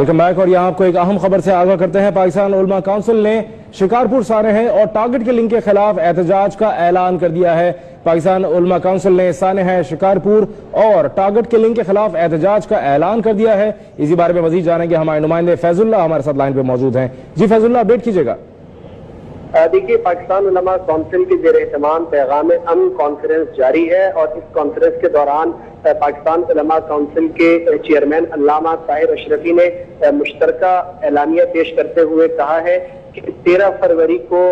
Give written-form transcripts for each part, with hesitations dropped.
Welcome back, اور یہاں آپ کو ایک اہم خبر سے آگاہ کرتے ہیں۔ پاکستان علماء کونسل نے شکارپور سانحہ اور ٹارگٹ کلنگ کے خلاف احتجاج کا اعلان کر دیا ہے۔ پاکستان علماء کونسل نے سانحہ، شکارپور اور ٹارگٹ کلنگ کے خلاف احتجاج کا اعلان کر دیا ہے۔ اسی بارے میں مزید جانیں گے، ہمارے نمائندے فیض اللہ ہمارے ساتھ لائن پہ موجود ہیں۔ جی فیض اللہ، اپڈیٹ کیجیے گا۔ دیکھیے، پاکستان علماء کونسل کے زیر اہتمام پیغام امن کانفرنس جاری ہے، اور اس کانفرنس کے دوران پاکستان علماء کونسل کے چیئرمین علامہ طاہر اشرفی نے مشترکہ اعلامیہ پیش کرتے ہوئے کہا ہے کہ 13 فروری کو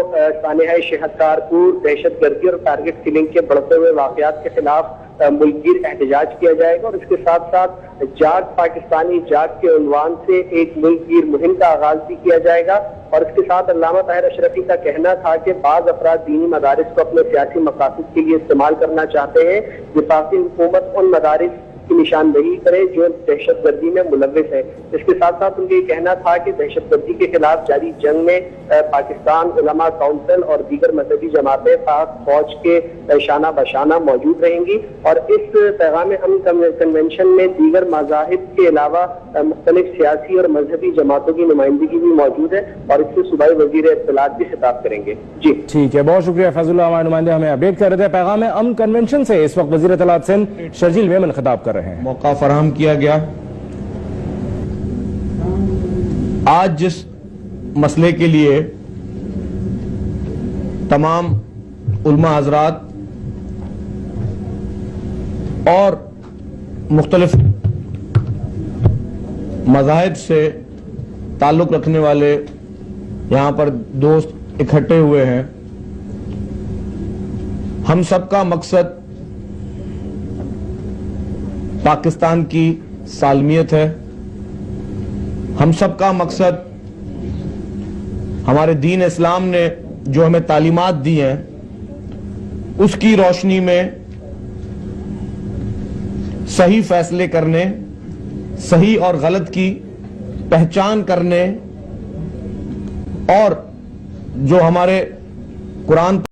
سانحہ شکارپور دہشت گردی اور ٹارگٹ کلنگ کے بڑھتے ہوئے واقعات کے خلاف ملک گیر احتجاج کیا جائے گا، اور اس کے ساتھ ساتھ جاگ پاکستانی جاگ کے عنوان سے ایک ملک گیر مہم کا آغاز بھی کیا جائے گا۔ اور اس کے ساتھ علامہ طاہر اشرفی کا کہنا تھا کہ بعض افراد دینی مدارس کو اپنے سیاسی مقاصد کے لیے استعمال کرنا چاہتے ہیں۔ وفاقی حکومت ان مدارس کی نشاندہی کرے جو دہشت گردی میں ملوث ہے۔ اس کے ساتھ ساتھ ان کا یہ کہنا تھا کہ دہشت گردی کے خلاف جاری جنگ میں پاکستان علماء کونسل اور دیگر مذہبی جماعتیں پاک فوج کے شانہ بشانہ موجود رہیں گی، اور اس پیغام امن کنونشن میں دیگر مذاہب کے علاوہ مختلف سیاسی اور مذہبی جماعتوں کی نمائندگی بھی موجود ہے، اور اس سے صوبائی وزیر اطلاعات بھی خطاب کریں گے۔ جی ٹھیک ہے، بہت شکریہ فیض اللہ، ہمارے نمائندے ہمیں اپڈیٹ کر رہے تھے۔ پیغام امن کنونشن سے اس وقت وزیر اطلاعات سندھ شرجیل میمن خطاب کر رہے ہیں۔ موقع فراہم کیا گیا۔ آج جس مسئلے کے لیے تمام علماء حضرات اور مختلف مذاہب سے تعلق رکھنے والے یہاں پر دوست اکٹھے ہوئے ہیں، ہم سب کا مقصد پاکستان کی سالمیت ہے۔ ہم سب کا مقصد ہمارے دین اسلام نے جو ہمیں تعلیمات دی ہیں اس کی روشنی میں صحیح فیصلے کرنے، صحیح اور غلط کی پہچان کرنے، اور جو ہمارے قرآن